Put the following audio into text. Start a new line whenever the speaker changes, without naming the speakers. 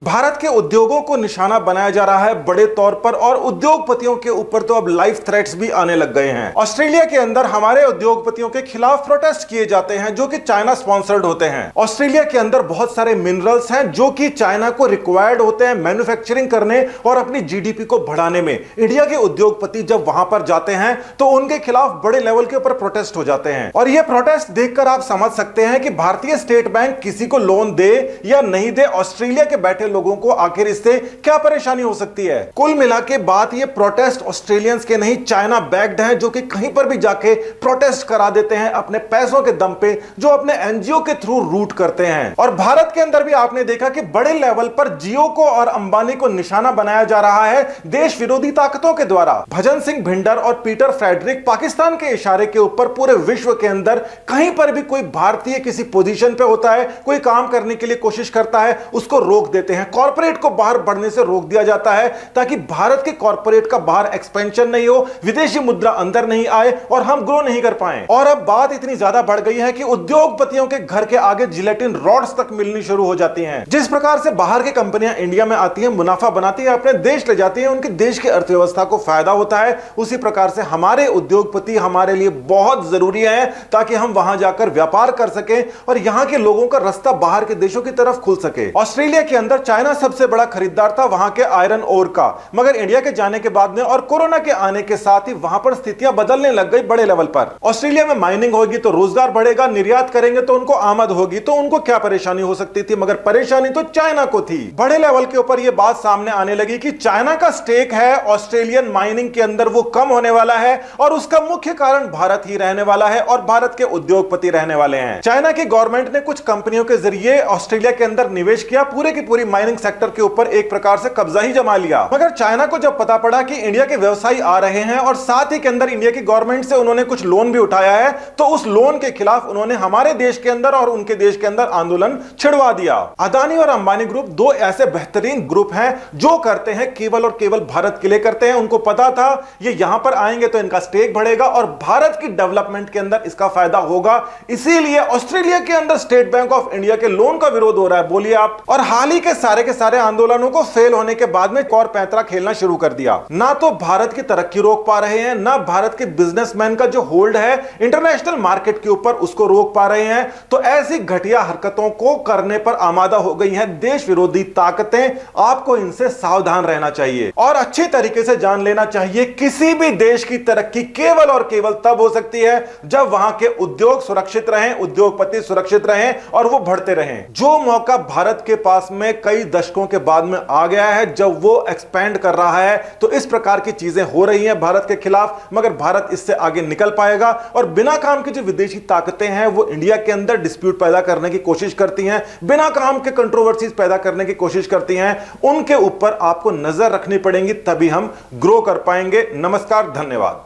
भारत के उद्योगों को निशाना बनाया जा रहा है बड़े तौर पर और उद्योगपतियों के ऊपर तो अब लाइफ थ्रेट्स भी आने लग गए हैं। ऑस्ट्रेलिया के अंदर हमारे उद्योगपतियों के खिलाफ प्रोटेस्ट किए जाते हैं जो कि चाइना स्पॉन्सर्ड होते हैं। ऑस्ट्रेलिया के अंदर बहुत सारे मिनरल्स हैं जो कि चाइना को रिक्वायर्ड होते हैं मैन्युफैक्चरिंग करने और अपनी जीडीपी को बढ़ाने में। इंडिया के उद्योगपति जब वहां पर जाते हैं तो उनके खिलाफ बड़े लेवल के ऊपर प्रोटेस्ट हो जाते हैं और यह प्रोटेस्ट देखकर आप समझ सकते हैं कि भारतीय स्टेट बैंक किसी को लोन दे या नहीं दे, ऑस्ट्रेलिया के बैठे लोगों को आखिर इससे क्या परेशानी हो सकती है। कुल मिला के बात ये प्रोटेस्ट ऑस्ट्रेलियंस के नहीं, चाइना बैक्ड हैं जो कि कहीं पर भी जाके प्रोटेस्ट करा देते हैं अपने पैसों के दम पे, जो अपने एनजीओ के थ्रू रूट करते हैं। और भारत के अंदर भी आपने देखा कि बड़े लेवल पर जियो को और अंबानी को निशाना बनाया जा रहा है देश विरोधी ताकतों के द्वारा। भजन सिंह भिंडर और पीटर फ्रेडरिक पाकिस्तान के इशारे के ऊपर पूरे विश्व के अंदर कहीं पर भी कोई भारतीय किसी पोजीशन पे होता है, कोई काम करने के लिए कोशिश करता है, उसको रोक देते हैं। कॉर्पोरेट को बाहर बढ़ने से रोक दिया जाता है ताकि भारत के कॉर्पोरेट का बाहर एक्सपेंशन नहीं हो, विदेशी मुद्रा अंदर नहीं आए और हम ग्रो नहीं कर पाए। और अब बात इतनी ज्यादा बढ़ गई है कि उद्योगपतियों के घर के आगे जिलेटिन रॉड्स तक मिलनी शुरू हो जाती हैं। जिस प्रकार से बाहर की कंपनियां इंडिया में आती हैं, मुनाफा बनाती है, अपने देश ले जाती हैं, उनके देश की अर्थव्यवस्था को फायदा होता है, उसी प्रकार से हमारे उद्योगपति हमारे लिए बहुत जरूरी है ताकि हम वहां जाकर व्यापार कर सकें और यहां के लोगों का रास्ता बाहर के देशों की तरफ खुल सके। ऑस्ट्रेलिया के अंदर चाइना सबसे बड़ा खरीदार था वहां के आयरन ओर का, मगर इंडिया के जाने के बाद में और कोरोना के आने के साथ ही वहां पर स्थितियां बदलने लग गई बड़े लेवल पर। ऑस्ट्रेलिया में माइनिंग होगी तो रोजगार बढ़ेगा, निर्यात करेंगे तो उनको आमद होगी, तो उनको क्या परेशानी हो सकती थी, मगर परेशानी तो चाइना को थी। बड़े लेवल के ऊपर यह बात सामने आने लगी कि चाइना का स्टेक है ऑस्ट्रेलियन माइनिंग के अंदर, वो कम होने वाला है और उसका मुख्य कारण भारत ही रहने वाला है और भारत के उद्योगपति रहने वाले हैं। चाइना की गवर्नमेंट ने कुछ कंपनियों के जरिए ऑस्ट्रेलिया के अंदर निवेश किया, पूरे की पूरी माइनिंग सेक्टर के ऊपर एक प्रकार से कब्जा ही जमा लिया। मगर चाइना को जब पता पड़ा कि इंडिया के व्यवसायी आ रहे हैं और साथ ही के अंदर इंडिया की गवर्नमेंट से उन्होंने कुछ लोन भी उठाया है, तो उस लोन के खिलाफ उन्होंने हमारे देश के अंदर और उनके देश के अंदर आंदोलन छिड़वा दिया। अदानी और अंबानी ग्रुप दो ऐसे बेहतरीन ग्रुप हैं जो करते हैं केवल और केवल भारत के लिए करते हैं। उनको पता था ये यहां पर आएंगे तो इनका स्टेक बढ़ेगा और भारत की डेवलपमेंट के अंदर इसका फायदा होगा, इसीलिए ऑस्ट्रेलिया के अंदर स्टेट बैंक ऑफ इंडिया के लोन का विरोध हो रहा है। बोलिए आप। और हाल ही के सारे आंदोलनों को फेल होने के बाद में और पैंतरा खेलना शुरू कर दिया। ना तो भारत की तरक्की रोक पा रहे हैं, ना भारत के बिजनेसमैन का जो होल्ड है इंटरनेशनल मार्केट के ऊपर उसको रोक पा रहे हैं। तो ऐसी घटिया हरकतों को करने पर आमादा हो गई हैं देश विरोधी ताकतें। आपको इनसे सावधान रहना चाहिए और अच्छे तरीके से जान लेना चाहिए किसी भी देश की तरक्की केवल और केवल तब हो सकती है जब वहां के उद्योग सुरक्षित रहें, उद्योगपति सुरक्षित रहें और वो बढ़ते रहें। जो मौका भारत के पास में कई दशकों के बाद में आ गया है, जब वो एक्सपेंड कर रहा है, तो इस प्रकार की चीजें हो रही हैं भारत के खिलाफ, मगर भारत इससे आगे निकल पाएगा। और बिना काम की जो विदेशी ताकतें हैं वो इंडिया के अंदर डिस्प्यूट पैदा करने की कोशिश करती हैं, बिना काम के कंट्रोवर्सीज पैदा करने की कोशिश करती हैं, उनके ऊपर आपको नजर रखनी पड़ेगी, तभी हम ग्रो कर पाएंगे। नमस्कार, धन्यवाद।